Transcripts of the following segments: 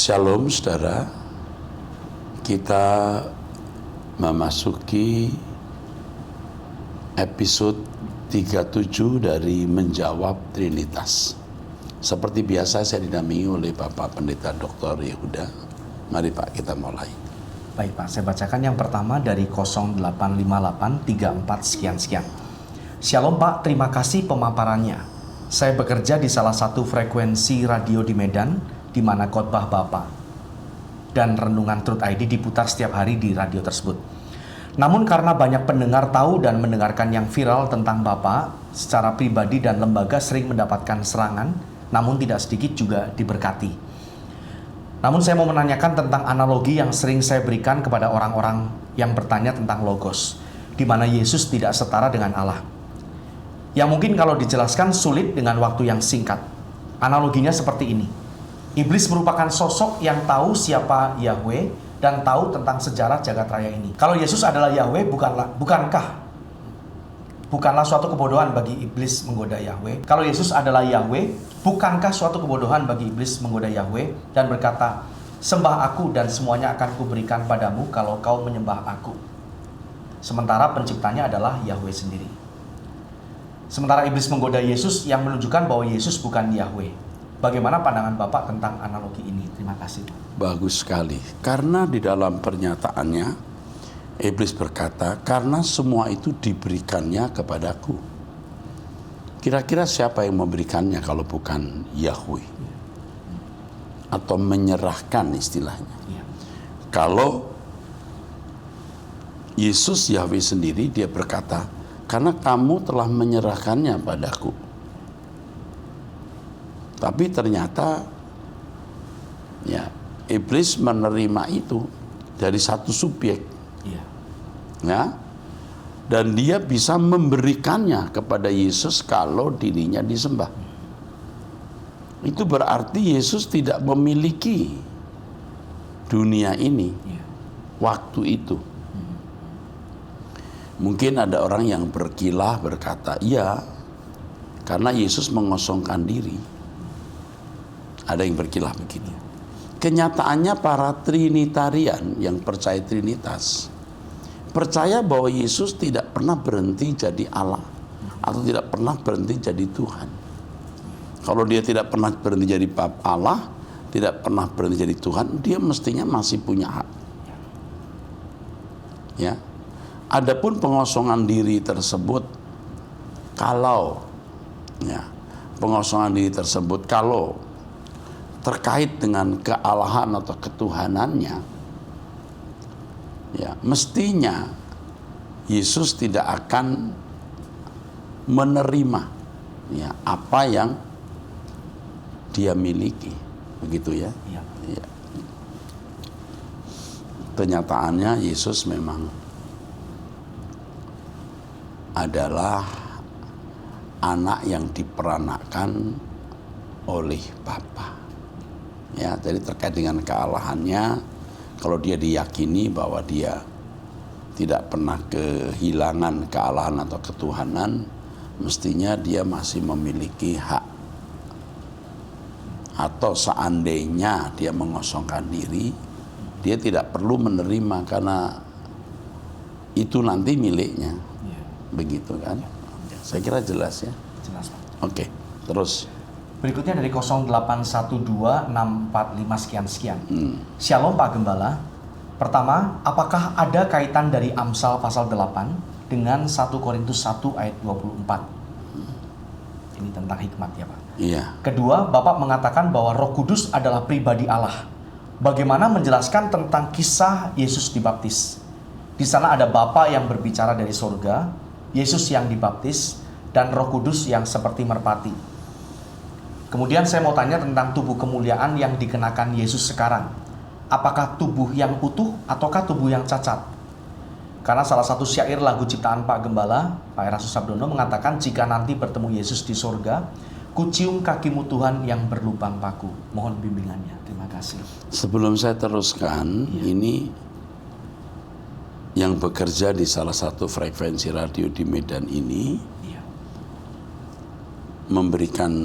Shalom saudara, kita memasuki episode 37 dari Menjawab Trinitas. Seperti biasa saya didampingi oleh Bapak Pendeta Dr. Yehuda. Mari Pak, kita mulai. Baik Pak, saya bacakan yang pertama dari 085834 sekian-sekian. Shalom Pak, terima kasih pemaparannya. Saya bekerja di salah satu frekuensi radio di Medan, di mana khotbah Bapak dan renungan Truth ID diputar setiap hari di radio tersebut. Namun karena banyak pendengar tahu dan mendengarkan yang viral tentang Bapak, secara pribadi dan lembaga sering mendapatkan serangan, namun tidak sedikit juga diberkati. Namun saya mau menanyakan tentang analogi yang sering saya berikan kepada orang-orang yang bertanya tentang Logos, di mana Yesus tidak setara dengan Allah. Yang mungkin kalau dijelaskan sulit dengan waktu yang singkat. Analoginya seperti ini. Iblis merupakan sosok yang tahu siapa Yahweh dan tahu tentang sejarah jagat raya ini. Kalau Yesus adalah Yahweh, bukanlah suatu kebodohan bagi iblis menggoda Yahweh. Kalau Yesus adalah Yahweh, bukankah suatu kebodohan bagi iblis menggoda Yahweh dan berkata, "Sembah aku dan semuanya akan kuberikan padamu kalau kau menyembah aku." Sementara penciptanya adalah Yahweh sendiri. Sementara iblis menggoda Yesus yang menunjukkan bahwa Yesus bukan Yahweh. Bagaimana pandangan Bapak tentang analogi ini? Terima kasih. Bagus sekali. Karena di dalam pernyataannya, Iblis berkata, karena semua itu diberikannya kepadaku. Kira-kira siapa yang memberikannya kalau bukan Yahweh? Atau menyerahkan istilahnya. Ya. Kalau Yesus Yahweh sendiri, dia berkata, karena kamu telah menyerahkannya padaku. Tapi ternyata ya iblis menerima itu dari satu subjek, ya, dan dia bisa memberikannya kepada Yesus kalau dirinya disembah. Itu berarti Yesus tidak memiliki dunia ini waktu itu. Mungkin ada orang yang berkilah berkata, iya, karena Yesus mengosongkan diri. Ada yang berkilah begitu. Kenyataannya para Trinitarian yang percaya Trinitas percaya bahwa Yesus tidak pernah berhenti jadi Allah atau tidak pernah berhenti jadi Tuhan. Kalau dia tidak pernah berhenti jadi Allah, tidak pernah berhenti jadi Tuhan, dia mestinya masih punya hak. Ya. Adapun pengosongan diri tersebut, kalau terkait dengan kealahan atau ketuhanannya, ya mestinya Yesus tidak akan menerima ya apa yang dia miliki, begitu ya. Ya. Kenyataannya Yesus memang adalah anak yang diperanakkan oleh Bapa. Ya, jadi terkait dengan kealahannya, kalau dia diyakini bahwa dia tidak pernah kehilangan kealahan atau ketuhanan, mestinya dia masih memiliki hak. Atau seandainya dia mengosongkan diri, dia tidak perlu menerima karena itu nanti miliknya. Begitu kan? Saya kira jelas ya. Jelas Pak. Oke, terus. Berikutnya dari 0812-645 sekian-sekian. Shalom Pak Gembala. Pertama, apakah ada kaitan dari Amsal pasal 8 dengan 1 Korintus 1 ayat 24? Ini tentang hikmat ya Pak. Iya. Kedua, Bapak mengatakan bahwa Roh Kudus adalah pribadi Allah. Bagaimana menjelaskan tentang kisah Yesus dibaptis? Di sana ada Bapa yang berbicara dari surga, Yesus yang dibaptis, dan Roh Kudus yang seperti merpati. Kemudian saya mau tanya tentang tubuh kemuliaan yang dikenakan Yesus sekarang. Apakah tubuh yang utuh ataukah tubuh yang cacat? Karena salah satu syair lagu ciptaan Pak Gembala, Pak Erastus Sabdono mengatakan, jika nanti bertemu Yesus di surga, kucium kakimu Tuhan yang berlubang paku. Mohon bimbingannya. Terima kasih. Sebelum saya teruskan, ini yang bekerja di salah satu frekuensi radio di Medan ini memberikan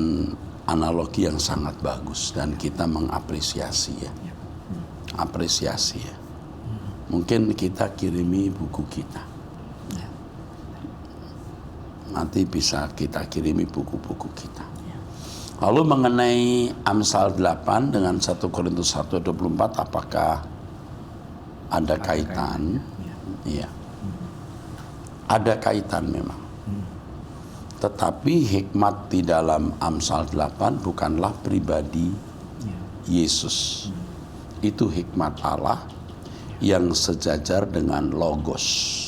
analogi yang sangat bagus dan kita mengapresiasi ya. Apresiasi ya. Mungkin kita kirimi buku kita. Nanti bisa kita kirimi buku-buku kita. Lalu mengenai Amsal 8 dengan 1 Korintus 1:24, apakah ada kaitan? Iya. Ada kaitan memang. Tetapi hikmat di dalam Amsal 8 bukanlah pribadi Yesus. Itu hikmat Allah yang sejajar dengan Logos.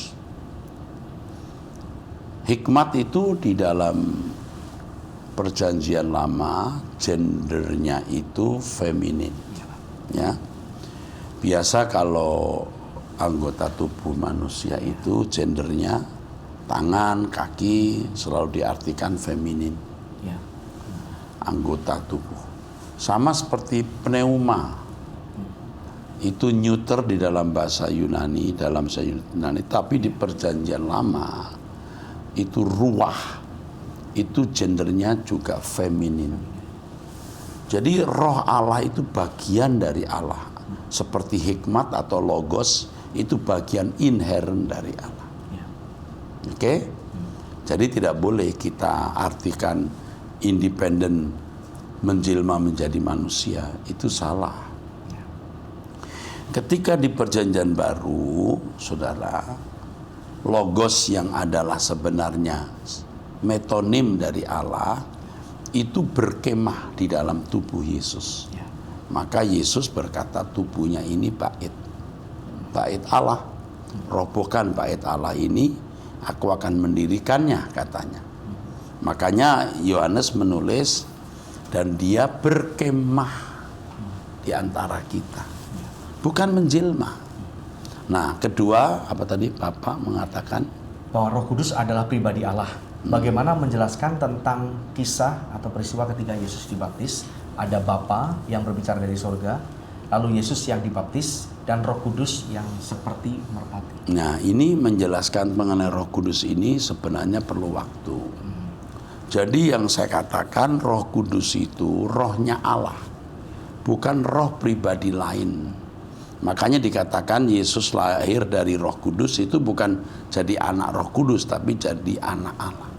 Hikmat itu di dalam Perjanjian Lama gendernya itu feminin. Ya. Biasa kalau anggota tubuh manusia itu gendernya tangan, kaki selalu diartikan feminin. Anggota tubuh. Sama seperti pneuma. Itu neuter di dalam bahasa Yunani, tapi di Perjanjian Lama itu ruah. Itu gendernya juga feminin. Jadi roh Allah itu bagian dari Allah. Seperti hikmat atau logos itu bagian inherent dari Allah. Oke? Jadi tidak boleh kita artikan independen menjelma menjadi manusia. Itu salah. Ketika di Perjanjian Baru, saudara, logos yang adalah sebenarnya metonim dari Allah itu berkemah di dalam tubuh Yesus. Maka Yesus berkata tubuhnya ini bait Allah. Robohkan bait Allah ini, aku akan mendirikannya, katanya. Makanya Yohanes menulis dan dia berkemah di antara kita, bukan menjelma. Nah, kedua apa tadi Bapak mengatakan bahwa Roh Kudus adalah pribadi Allah. Bagaimana menjelaskan tentang kisah atau peristiwa ketika Yesus dibaptis, ada Bapa yang berbicara dari surga, lalu Yesus yang dibaptis, dan Roh Kudus yang seperti merpati. Nah, ini menjelaskan mengenai Roh Kudus ini sebenarnya perlu waktu. Jadi yang saya katakan Roh Kudus itu rohnya Allah, bukan roh pribadi lain. Makanya dikatakan Yesus lahir dari Roh Kudus itu bukan jadi anak Roh Kudus, tapi jadi anak Allah.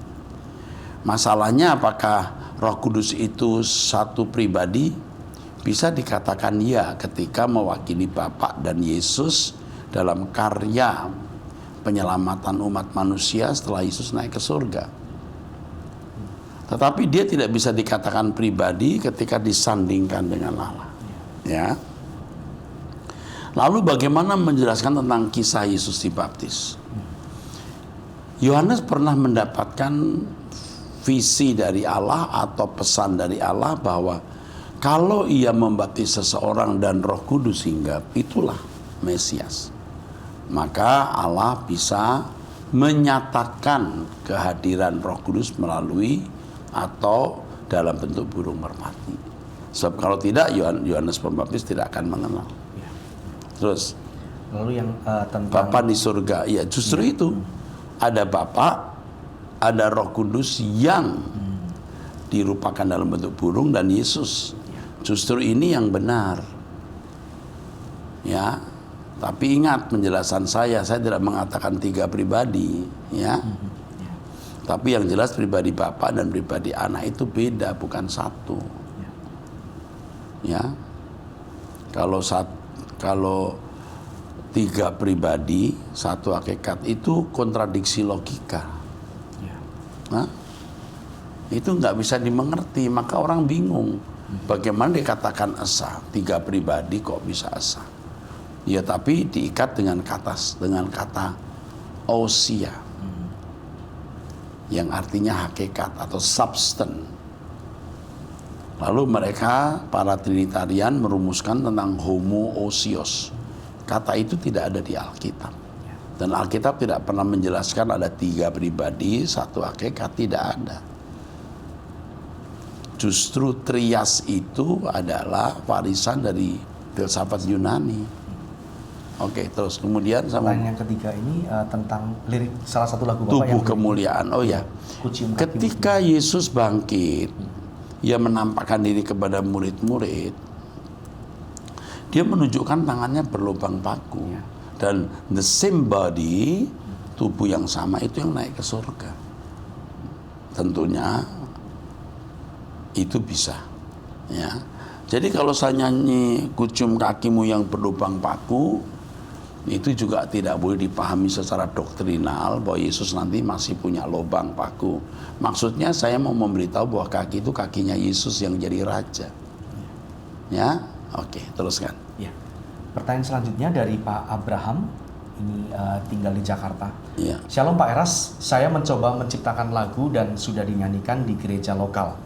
Masalahnya apakah Roh Kudus itu satu pribadi? Bisa dikatakan ya ketika mewakili Bapa dan Yesus dalam karya penyelamatan umat manusia setelah Yesus naik ke surga. Tetapi dia tidak bisa dikatakan pribadi ketika disandingkan dengan Allah. Ya. Lalu bagaimana menjelaskan tentang kisah Yesus dibaptis? Yohanes pernah mendapatkan visi dari Allah atau pesan dari Allah bahwa kalau ia membaptis seseorang dan Roh Kudus hinggap, itulah Mesias. Maka Allah bisa menyatakan kehadiran Roh Kudus melalui atau dalam bentuk burung merpati. Sebab kalau tidak, Yohanes Pembaptis tidak akan mengenal. Terus lalu yang tentang Bapa di surga, ya justru itu ada Bapa, ada Roh Kudus yang dirupakan dalam bentuk burung dan Yesus. Justru ini yang benar. Ya. Tapi ingat penjelasan saya tidak mengatakan tiga pribadi, ya. Tapi yang jelas pribadi Bapa dan pribadi Anak itu beda, bukan satu. Ya. Kalau tiga pribadi, satu hakikat itu kontradiksi logika. Nah, itu nggak bisa dimengerti, maka orang bingung. Bagaimana dikatakan esa? Tiga pribadi kok bisa esa? Ya, tapi diikat dengan kata ousia, yang artinya hakikat atau substance. Lalu mereka, para Trinitarian, merumuskan tentang homoousios. Kata itu tidak ada di Alkitab. Dan Alkitab tidak pernah menjelaskan ada tiga pribadi, satu hakikat, tidak ada. Justru trias itu adalah warisan dari filsafat Yunani. Oke, terus kemudian sama yang ketiga ini tentang lirik salah satu lagu Bapak tubuh yang kemuliaan. Oh ya, ketika Yesus bangkit, ia menampakkan diri kepada murid-murid, dia menunjukkan tangannya berlubang paku. Dan the same body, tubuh yang sama itu yang naik ke surga. Tentunya itu bisa. Ya. Jadi kalau saya nyanyi kucium kakimu yang berlubang paku, itu juga tidak boleh dipahami secara doktrinal bahwa Yesus nanti masih punya lubang paku. Maksudnya saya mau memberitahu bahwa kaki itu kakinya Yesus yang jadi raja. Ya, oke, teruskan. Ya. Pertanyaan selanjutnya dari Pak Abraham, ini tinggal di Jakarta. Ya. Shalom Pak Eras, saya mencoba menciptakan lagu dan sudah dinyanyikan di gereja lokal.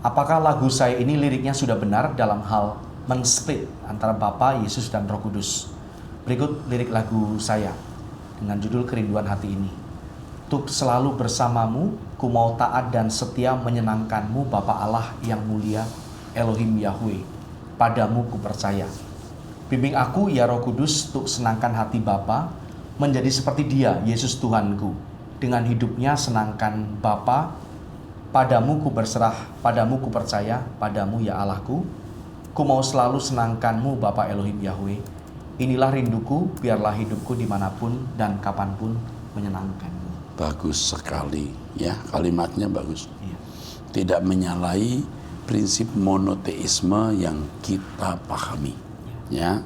Apakah lagu saya ini liriknya sudah benar dalam hal men-split antara Bapa, Yesus, dan Roh Kudus? Berikut lirik lagu saya dengan judul Kerinduan Hati ini. Untuk selalu bersamamu, ku mau taat dan setia menyenangkanmu Bapa Allah yang mulia, Elohim Yahweh. Padamu ku percaya. Bimbing aku ya Roh Kudus untuk senangkan hati Bapa, menjadi seperti Dia, Yesus Tuhanku. Dengan hidupnya senangkan Bapa, padamu ku berserah, padamu ku percaya, padamu ya Allahku. Ku mau selalu senangkanmu Bapa Elohim Yahweh. Inilah rinduku, biarlah hidupku dimanapun dan kapanpun menyenangkanmu. Bagus sekali, ya, kalimatnya bagus. Iya. Tidak menyalahi prinsip monoteisme yang kita pahami. Ya,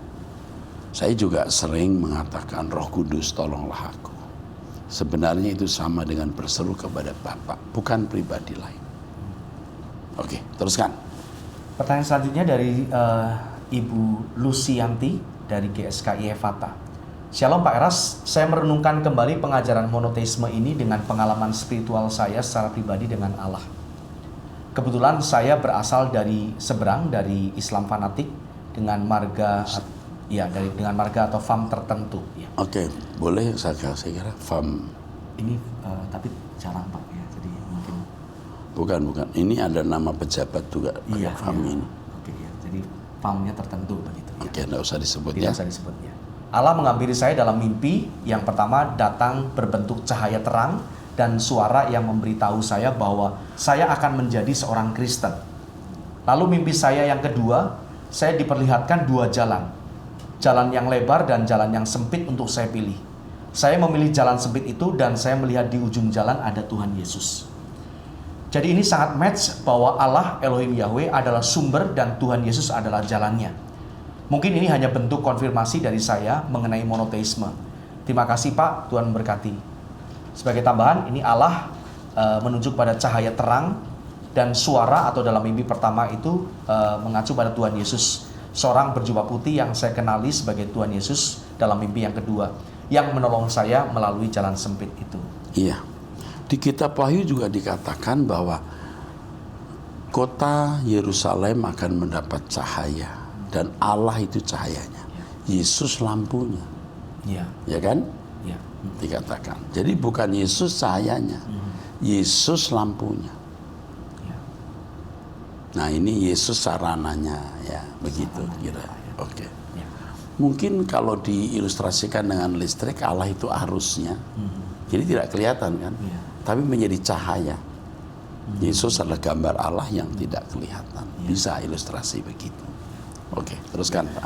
saya juga sering mengatakan Roh Kudus tolonglah aku. Sebenarnya itu sama dengan berseru kepada Bapa, bukan pribadi lain. Oke, teruskan. Pertanyaan selanjutnya dari Ibu Lucianti dari GSKI Evata. Shalom Pak Eras, saya merenungkan kembali pengajaran monoteisme ini dengan pengalaman spiritual saya secara pribadi dengan Allah. Kebetulan saya berasal dari seberang dari Islam fanatik dengan marga dengan marga atau fam tertentu. Ya. Oke, boleh saya kira fam. Ini tapi jarang Pak ya, jadi mungkin. Bukan. Ini ada nama pejabat juga pakai fam ini. Oke ya, jadi famnya tertentu begitu. Oke, enggak usah disebut Tidak ya. usah disebut ya. Allah menghampiri saya dalam mimpi. Yang pertama datang berbentuk cahaya terang dan suara yang memberitahu saya bahwa saya akan menjadi seorang Kristen. Lalu mimpi saya yang kedua, saya diperlihatkan dua jalan. Jalan yang lebar dan jalan yang sempit untuk saya pilih. Saya memilih jalan sempit itu dan saya melihat di ujung jalan ada Tuhan Yesus. Jadi ini sangat match bahwa Allah Elohim Yahweh adalah sumber dan Tuhan Yesus adalah jalannya. Mungkin ini hanya bentuk konfirmasi dari saya mengenai monoteisme. Terima kasih Pak, Tuhan memberkati. Sebagai tambahan, ini Allah menunjuk pada cahaya terang dan suara atau dalam mimpi pertama itu mengacu pada Tuhan Yesus. Seorang berjubah putih yang saya kenali sebagai Tuhan Yesus dalam mimpi yang kedua. Yang menolong saya melalui jalan sempit itu. Iya. Di kitab Wahyu juga dikatakan bahwa kota Yerusalem akan mendapat cahaya dan Allah itu cahayanya. Yesus lampunya. Iya. Ya kan? Iya. Dikatakan. Jadi bukan Yesus cahayanya. Yesus lampunya. Ya. Nah, ini Yesus sarananya ya, begitu kira. Oke. Ya. Mungkin kalau diilustrasikan dengan listrik, Allah itu arusnya. Jadi tidak kelihatan kan? Ya. Tapi menjadi cahaya. Yesus adalah gambar Allah yang tidak kelihatan. Bisa ilustrasi begitu. Oke, teruskan Pak.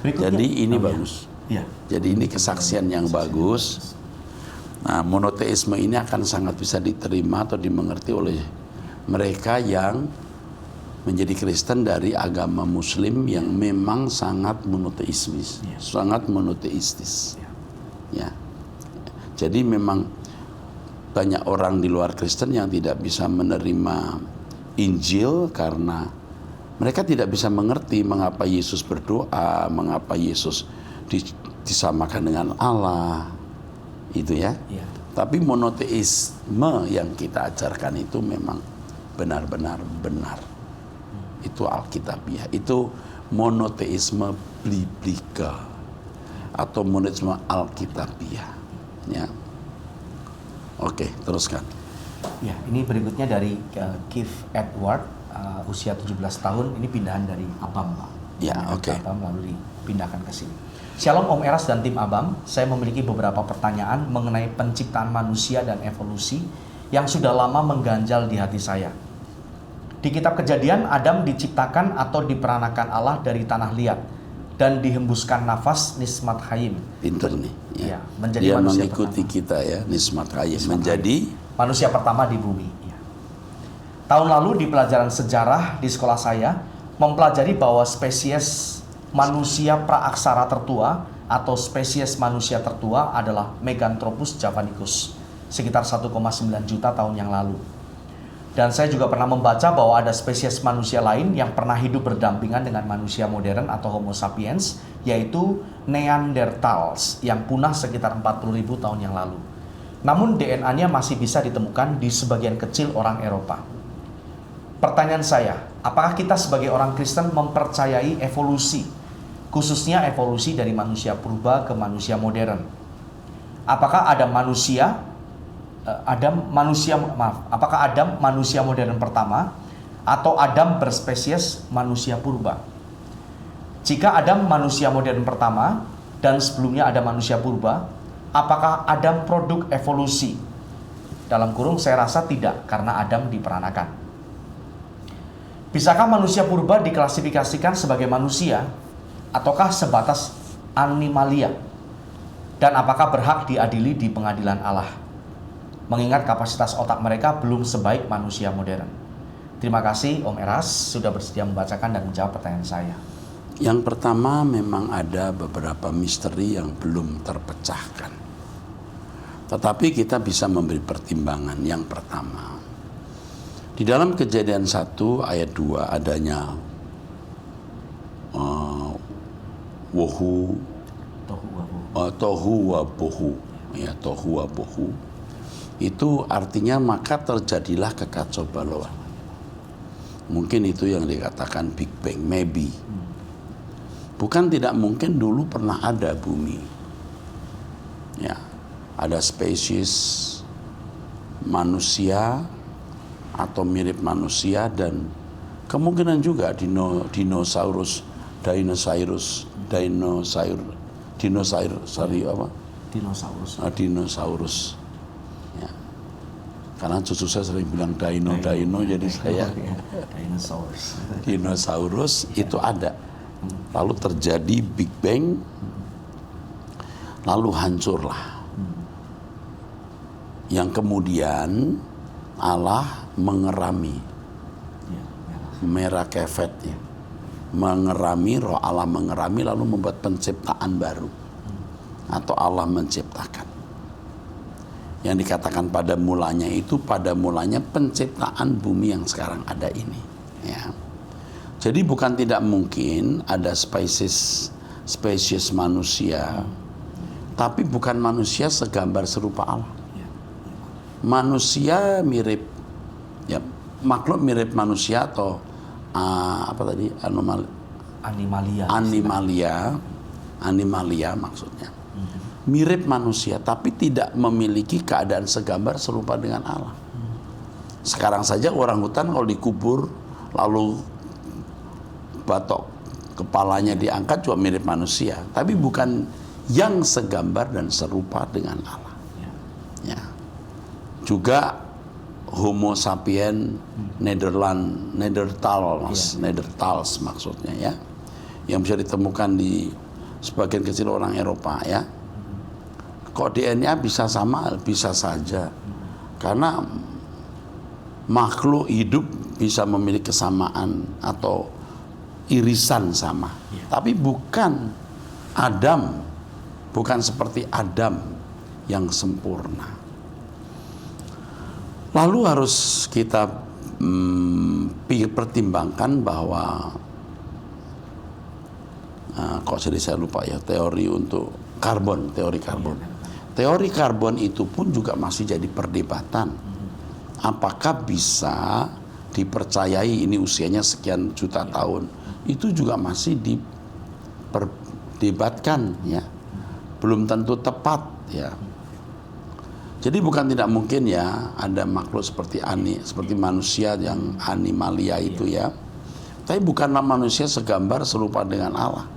Berikutnya. Jadi ini Oh, bagus. Ya. Jadi ini kesaksian yang bagus. Nah, monoteisme ini akan sangat bisa diterima atau dimengerti oleh mereka yang menjadi Kristen dari agama Muslim yang memang sangat monoteismis, sangat monoteistis. Ya. Jadi memang banyak orang di luar Kristen yang tidak bisa menerima Injil karena mereka tidak bisa mengerti mengapa Yesus berdoa, mengapa Yesus disamakan dengan Allah, itu ya. Ya. Tapi monoteisme yang kita ajarkan itu memang benar-benar benar. Itu Alkitabiah, itu monoteisme biblika atau monoteisme Alkitabiah. Ya. Oke, teruskan. Ya, ini berikutnya dari Keith Edward, usia 17 tahun, ini pindahan dari Abam, Pak. Ya, oke. Abam lalu dipindahkan ke sini. Shalom Om Eras dan tim Abam, saya memiliki beberapa pertanyaan mengenai penciptaan manusia dan evolusi yang sudah lama mengganjal di hati saya. Di kitab Kejadian, Adam diciptakan atau diperanakan Allah dari tanah liat dan dihembuskan nafas nismat hayim. Pinter nih. Ya, menjadi Dia manusia mengikuti pertama. kita ya, nismat hayim. Nismat Menjadi Manusia pertama di bumi. Ya. Tahun lalu di pelajaran sejarah di sekolah saya mempelajari bahwa spesies manusia praaksara tertua atau spesies manusia tertua adalah Meganthropus javanicus sekitar 1,9 juta tahun yang lalu. Dan saya juga pernah membaca bahwa ada spesies manusia lain yang pernah hidup berdampingan dengan manusia modern atau Homo sapiens, yaitu Neanderthals yang punah sekitar 40.000 tahun yang lalu. Namun DNA-nya masih bisa ditemukan di sebagian kecil orang Eropa. Pertanyaan saya, apakah kita sebagai orang Kristen mempercayai evolusi, khususnya evolusi dari manusia purba ke manusia modern? Apakah apakah Adam manusia modern pertama atau Adam berspesies manusia purba? Jika Adam manusia modern pertama dan sebelumnya ada manusia purba, apakah Adam produk evolusi? Dalam kurung saya rasa tidak, karena Adam diperanakan. Bisakah manusia purba diklasifikasikan sebagai manusia ataukah sebatas animalia? Dan apakah berhak diadili di pengadilan Allah? Mengingat kapasitas otak mereka belum sebaik manusia modern. Terima kasih Om Eras sudah bersedia membacakan dan menjawab pertanyaan saya. yang pertama, memang ada beberapa misteri yang belum terpecahkan. Tetapi kita bisa memberi pertimbangan. Yang pertama, di dalam Kejadian 1 ayat 2 adanya tohu wa bohu, ya, tohu wa bohu. Itu artinya maka terjadilah kekacau balauan. Mungkin itu yang dikatakan Big Bang, maybe. Bukan tidak mungkin dulu pernah ada bumi. Ya, ada spesies manusia atau mirip manusia dan kemungkinan juga dinosaurus ya. Karena cucu saya sering bilang dino jadi saya dinosaurus itu ada, lalu terjadi Big Bang, lalu hancurlah, yang kemudian Allah mengerami, merah kefet ya, mengerami, roh Allah mengerami lalu membuat penciptaan baru, atau Allah menciptakan. Yang dikatakan pada mulanya itu pada mulanya penciptaan bumi yang sekarang ada ini, ya. Jadi bukan tidak mungkin ada spesies manusia, tapi bukan manusia segambar serupa Allah. Manusia mirip, ya, makhluk mirip manusia atau animalia maksudnya. Mirip manusia tapi tidak memiliki keadaan segambar serupa dengan Allah. Sekarang saja orang hutan kalau dikubur lalu batok kepalanya diangkat juga mirip manusia, tapi bukan yang segambar dan serupa dengan Allah. Ya. Juga Homo sapien Neanderthals maksudnya, ya, yang bisa ditemukan di sebagian kecil orang Eropa, ya. Kok DNA bisa sama? Bisa saja, karena makhluk hidup bisa memiliki kesamaan atau irisan sama, tapi bukan Adam, bukan seperti Adam yang sempurna. Lalu harus kita pertimbangkan bahwa kok jadi saya lupa ya, teori karbon. Teori karbon itu pun juga masih jadi perdebatan. Apakah bisa dipercayai, ini usianya sekian juta tahun, itu juga masih diperdebatkan, ya. Belum tentu tepat, ya. Jadi bukan tidak mungkin ya ada makhluk seperti manusia yang animalia itu, ya. Tapi bukanlah manusia segambar serupa dengan Allah.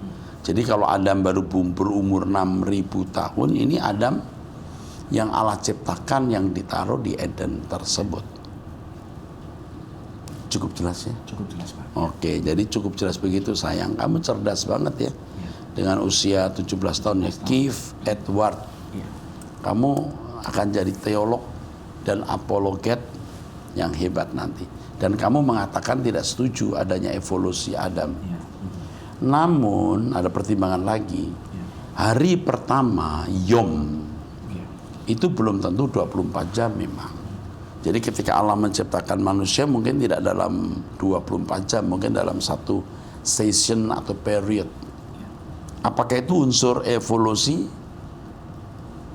Jadi kalau Adam baru berumur 6.000 tahun, ini Adam yang Allah ciptakan yang ditaruh di Eden tersebut. cukup jelas ya? Cukup jelas, Pak. Oke, jadi cukup jelas begitu sayang. Kamu cerdas banget ya. Dengan usia 17 tahun ya. Keith Edward. Iya. Kamu akan jadi teolog dan apologet yang hebat nanti. Dan kamu mengatakan tidak setuju adanya evolusi Adam. Iya. Namun ada pertimbangan lagi. Hari pertama Yom Iya. itu belum tentu 24 jam memang. Jadi ketika Allah menciptakan manusia mungkin tidak dalam 24 jam, mungkin dalam satu season atau period. Apakah itu unsur evolusi?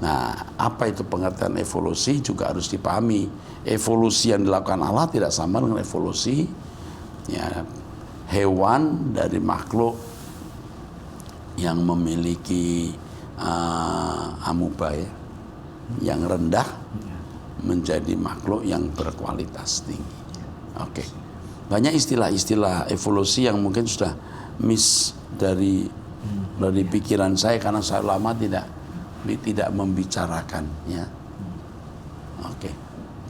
Nah, apa itu pengertian evolusi juga harus dipahami. Evolusi yang dilakukan Allah tidak sama dengan evolusi ya, hewan dari makhluk yang memiliki amuba ya, yang rendah menjadi makhluk yang berkualitas tinggi. Oke. Banyak istilah-istilah evolusi yang mungkin sudah miss dari pikiran saya karena saya lama tidak membicarakan ya. Oke.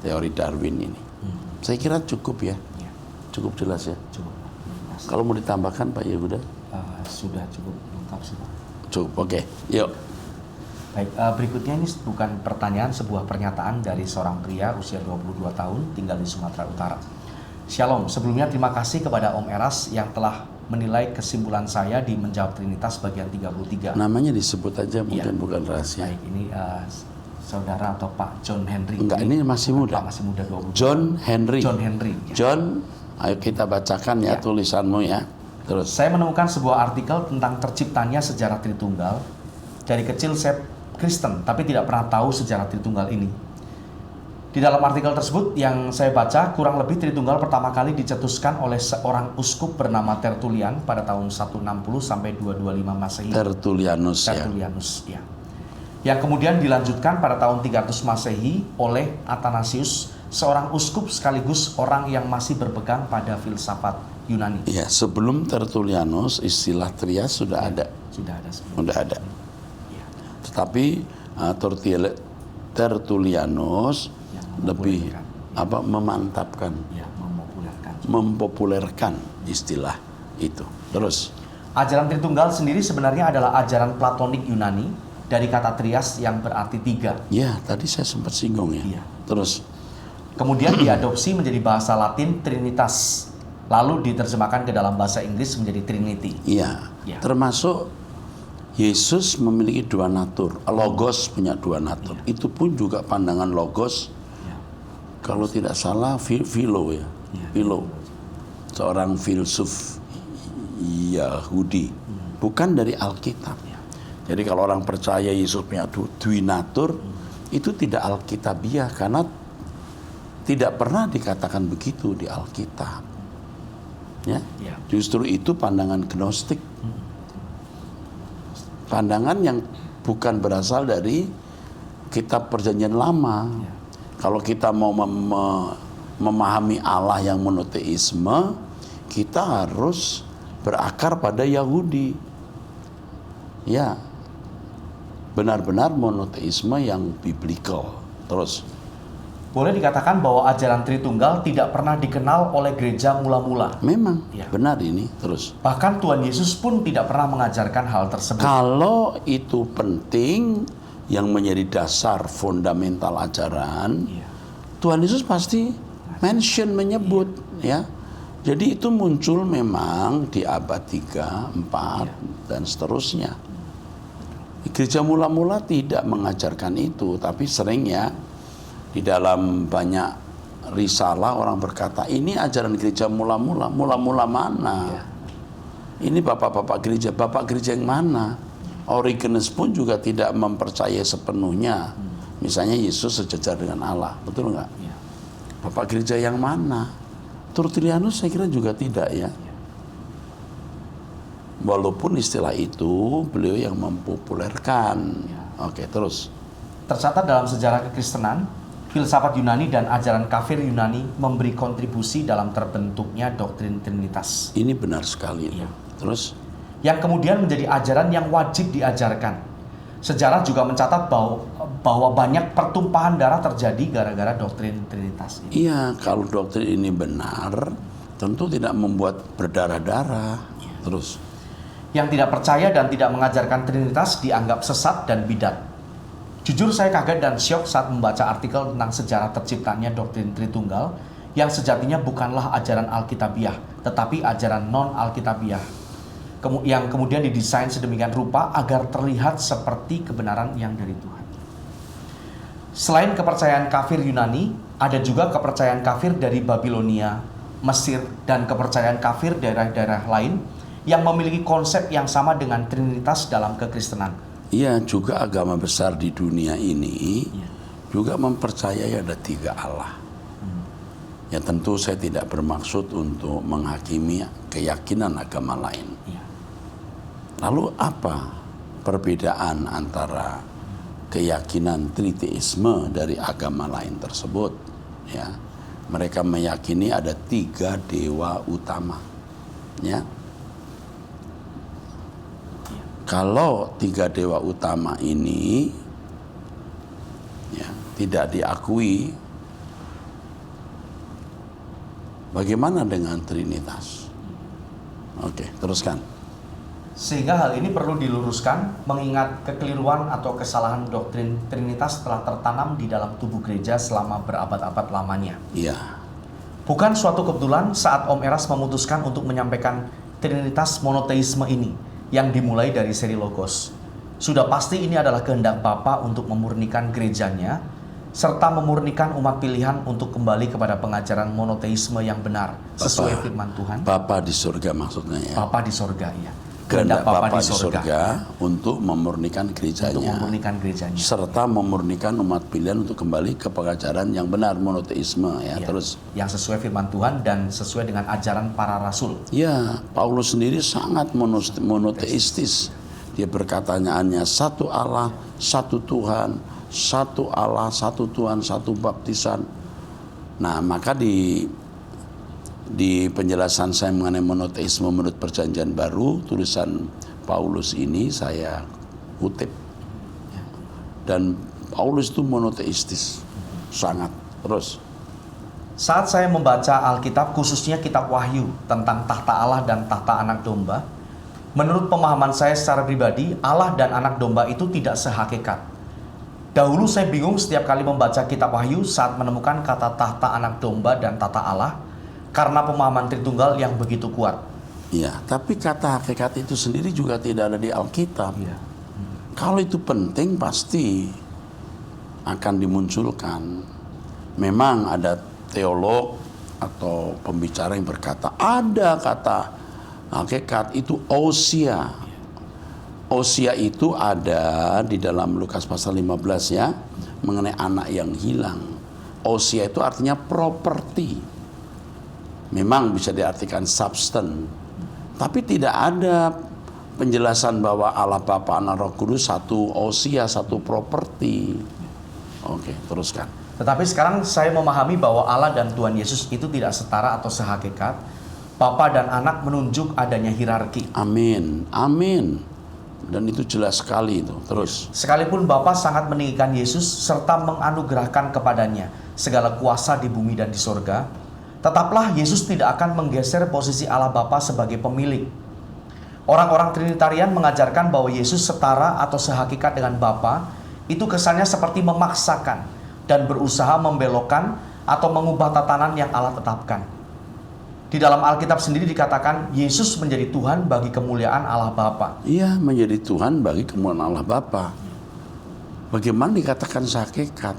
Teori Darwin ini. Saya kira cukup ya. Cukup jelas ya. Cukup. Kalau mau ditambahkan Pak Yehuda? Sudah cukup lengkap sih, Pak. Cukup. Oke. Yuk. Baik, berikutnya ini bukan pertanyaan, sebuah pernyataan dari seorang pria usia 22 tahun tinggal di Sumatera Utara. Shalom, sebelumnya terima kasih kepada Om Eras yang telah menilai kesimpulan saya di Menjawab Trinitas bagian 33. Namanya disebut aja mungkin bukan rahasia. Baik, ini saudara atau Pak John Henry. Enggak, ini masih muda. Pak masih muda 22. John Henry. John Henry. Ya. John, ayo kita bacakan ya tulisanmu ya. Terus. Saya menemukan sebuah artikel tentang terciptanya sejarah Tritunggal. Dari kecil saya Kristen, tapi tidak pernah tahu sejarah Tritunggal ini. Di dalam artikel tersebut yang saya baca, kurang lebih Tritunggal pertama kali dicetuskan oleh seorang uskup bernama Tertullian pada tahun 160 sampai 225 Masehi. Tertullianus ya. Yang kemudian dilanjutkan pada tahun 300 Masehi oleh Athanasius, seorang uskup sekaligus orang yang masih berpegang pada filsafat Yunani. Ya, sebelum Tertullianus istilah trias sudah ada. Sudah ada sebelum. Sudah ada. Tetapi Tertullianus lebih memantapkan, mempopulerkan istilah itu. Terus ajaran Tritunggal sendiri sebenarnya adalah ajaran Platonik Yunani dari kata trias yang berarti tiga. Ya, tadi saya sempat singgung ya. Iya. Terus kemudian diadopsi menjadi bahasa Latin Trinitas, lalu diterjemahkan ke dalam bahasa Inggris menjadi Trinity. Iya. Termasuk Yesus memiliki dua natur, Logos punya dua natur. Itu pun juga pandangan Logos. Kalau tidak salah, Philo ya, Philo, seorang filsuf Yahudi, bukan dari Alkitab. Jadi kalau orang percaya Yesus punya dua natur, itu tidak Alkitabiah karena tidak pernah dikatakan begitu di Alkitab. Ya, justru itu pandangan Gnostik. Pandangan yang bukan berasal dari kitab Perjanjian Lama. Kalau kita mau memahami Allah yang monoteisme, kita harus berakar pada Yahudi. Ya, benar-benar monoteisme yang biblikal. Terus. Boleh dikatakan bahwa ajaran Tritunggal tidak pernah dikenal oleh gereja mula-mula. Memang, benar ini. Terus. Bahkan Tuhan Yesus pun tidak pernah mengajarkan hal tersebut. Kalau itu penting, yang menjadi dasar fundamental ajaran, Tuhan Yesus pasti menyebut. Ya. Jadi itu muncul memang di abad 3, 4, dan seterusnya. Gereja mula-mula tidak mengajarkan itu, tapi sering ya, di dalam banyak risalah orang berkata, ini ajaran gereja mula-mula. Mula-mula mana? Ini bapak gereja yang mana? Origenes pun juga tidak mempercayai sepenuhnya. Misalnya Yesus sejajar dengan Allah, betul nggak? Bapak gereja yang mana? Tertullianus saya kira juga tidak ya. Walaupun istilah itu beliau yang mempopulerkan. Oke, terus. Tercatat dalam sejarah kekristenan, filsafat Yunani dan ajaran kafir Yunani memberi kontribusi dalam terbentuknya doktrin Trinitas. Ini benar sekali. Terus? Yang kemudian menjadi ajaran yang wajib diajarkan. Sejarah juga mencatat bahwa banyak pertumpahan darah terjadi gara-gara doktrin Trinitas ini. Iya, kalau doktrin ini benar, tentu tidak membuat berdarah-darah. Terus Yang tidak percaya dan tidak mengajarkan Trinitas dianggap sesat dan bidat. Jujur saya kaget dan syok saat membaca artikel tentang sejarah terciptanya doktrin Tritunggal yang sejatinya bukanlah ajaran Alkitabiah, tetapi ajaran non-Alkitabiah, yang kemudian didesain sedemikian rupa agar terlihat seperti kebenaran yang dari Tuhan. Selain kepercayaan kafir Yunani, ada juga kepercayaan kafir dari Babilonia, Mesir, dan kepercayaan kafir daerah-daerah lain yang memiliki konsep yang sama dengan Trinitas dalam kekristenan. iya, juga agama besar di dunia ini juga mempercayai ada 3 Allah. Ya tentu saya tidak bermaksud untuk menghakimi keyakinan agama lain. Lalu apa perbedaan antara keyakinan triteisme dari agama lain tersebut? Ya, mereka meyakini ada 3 dewa utama. Ya, kalau 3 dewa utama ini ya, tidak diakui, bagaimana dengan Trinitas? Oke, teruskan. Sehingga hal ini perlu diluruskan mengingat kekeliruan atau kesalahan doktrin Trinitas telah tertanam di dalam tubuh gereja selama berabad-abad lamanya. Iya. Bukan suatu kebetulan saat Om Eras memutuskan untuk menyampaikan Trinitas monoteisme ini yang dimulai dari seri Logos. Sudah pasti ini adalah kehendak Bapa untuk memurnikan gerejanya serta memurnikan umat pilihan untuk kembali kepada pengajaran monoteisme yang benar sesuai firman Tuhan. Bapa di surga maksudnya ya. Bapa di sorga, ya. Kehendak Bapa di surga untuk memurnikan gerejanya. Untuk memurnikan gerejanya. Serta memurnikan umat pilihan untuk kembali ke pengajaran yang benar monoteisme ya. Terus yang sesuai firman Tuhan dan sesuai dengan ajaran para rasul. ya, Paulus sendiri sangat monoteistis. Dia berkatanya hanya satu Allah, satu Tuhan, satu Allah, satu Tuhan, satu baptisan. Nah, maka di penjelasan saya mengenai monoteisme menurut Perjanjian Baru, tulisan Paulus ini saya kutip. Dan Paulus itu monoteistis, sangat. Terus Saat saya membaca Alkitab, khususnya kitab Wahyu tentang tahta Allah dan tahta anak domba, menurut pemahaman saya secara pribadi, Allah dan anak domba itu tidak sehakikat. Dahulu saya bingung setiap kali membaca kitab Wahyu saat menemukan kata tahta anak domba dan tahta Allah, karena pemahaman Tritunggal yang begitu kuat. ya, tapi kata hakikat itu sendiri juga tidak ada di Alkitab. Kalau itu penting pasti akan dimunculkan. Memang ada teolog atau pembicara yang berkata ada kata hakikat itu ousia. Ousia itu ada di dalam Lukas pasal 15 ya, mengenai anak yang hilang. Ousia itu artinya properti. Memang bisa diartikan substance, tapi tidak ada penjelasan bahwa Allah Bapa Anak Roh Kudus satu ousia, satu properti. Oke, teruskan. Tetapi sekarang saya memahami bahwa Allah dan Tuhan Yesus itu tidak setara atau sehakikat. Bapa dan anak menunjuk adanya hierarki. Amin, amin. Dan itu jelas sekali itu. Terus. Sekalipun Bapa sangat meninggikan Yesus serta menganugerahkan kepadanya segala kuasa di bumi dan di sorga, tetaplah Yesus tidak akan menggeser posisi Allah Bapa sebagai pemilik. Orang-orang Trinitarian mengajarkan bahwa Yesus setara atau sehakikat dengan Bapa, itu kesannya seperti memaksakan dan berusaha membelokkan atau mengubah tatanan yang Allah tetapkan. Di dalam Alkitab sendiri dikatakan Yesus menjadi Tuhan bagi kemuliaan Allah Bapa. Iya, menjadi Tuhan bagi kemuliaan Allah Bapa. Bagaimana dikatakan sehakikat?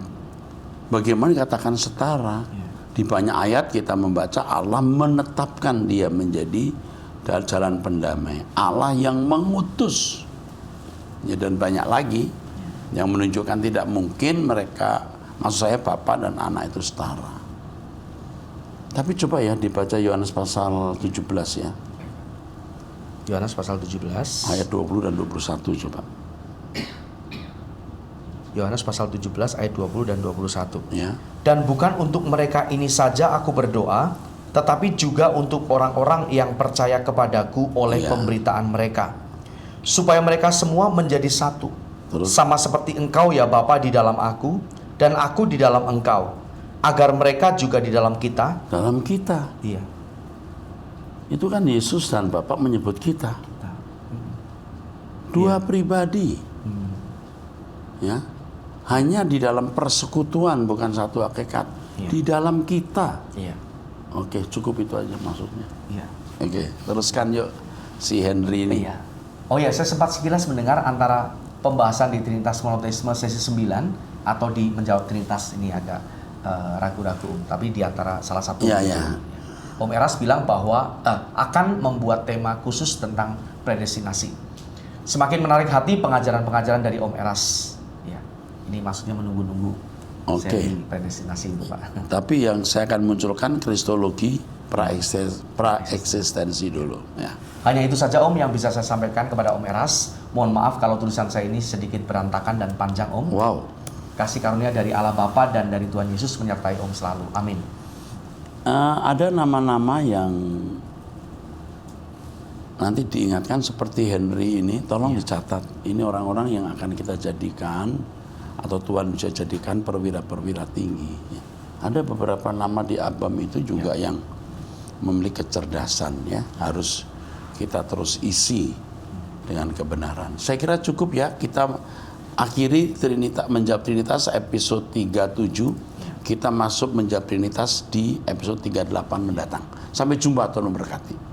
Bagaimana dikatakan setara? Di banyak ayat kita membaca Allah menetapkan dia menjadi jalan pendamai. Allah yang mengutus. Ya, dan banyak lagi yang menunjukkan tidak mungkin mereka, maksud saya Bapa dan Anak itu setara. Tapi coba ya dibaca Yohanes pasal 17 ya. Yohanes pasal 17 ayat 20 dan 21 coba. Yohanes pasal 17 ayat 20 dan 21. Ya. Dan bukan untuk mereka ini saja aku berdoa, tetapi juga untuk orang-orang yang percaya kepadaku oleh pemberitaan mereka, supaya mereka semua menjadi satu. Terus? Sama seperti engkau ya Bapa di dalam aku, dan aku di dalam engkau, agar mereka juga di dalam kita. Dalam kita. Iya. Itu kan Yesus dan Bapa menyebut kita. Dua pribadi. Ya. Hanya di dalam persekutuan, bukan satu hakikat. Di dalam kita. Iya. Oke, cukup itu aja maksudnya. Iya. Oke, teruskan yuk si Henry ini. Iya. Oh ya, saya sempat sekilas mendengar antara pembahasan di Trinitas Monoteisme sesi 9 atau di Menjawab Trinitas, ini agak ragu-ragu, tapi di antara salah satu. Iya, iya. Om Eras bilang bahwa akan membuat tema khusus tentang predestinasi. Semakin menarik hati pengajaran-pengajaran dari Om Eras. Ya, ini maksudnya menunggu-nunggu seri predestinasi itu, Pak. Tapi yang saya akan munculkan kristologi pra-eksistensi dulu. Ya. Hanya itu saja Om yang bisa saya sampaikan kepada Om Eras. Mohon maaf kalau tulisan saya ini sedikit berantakan dan panjang Om. Wow. Kasih karunia dari Allah Bapa dan dari Tuhan Yesus menyertai Om selalu. Amin. Ada nama-nama yang nanti diingatkan seperti Henry ini, tolong dicatat. Ini orang-orang yang akan kita jadikan atau Tuhan bisa jadikan perwira-perwira tinggi. Ada beberapa nama di album itu juga yang memiliki kecerdasan, ya, harus kita terus isi dengan kebenaran. Saya kira cukup ya, kita akhiri Menjawab Trinitas episode 37. Kita masuk Menjawab Trinitas di episode 38 mendatang. Sampai jumpa, Tuhan memberkati.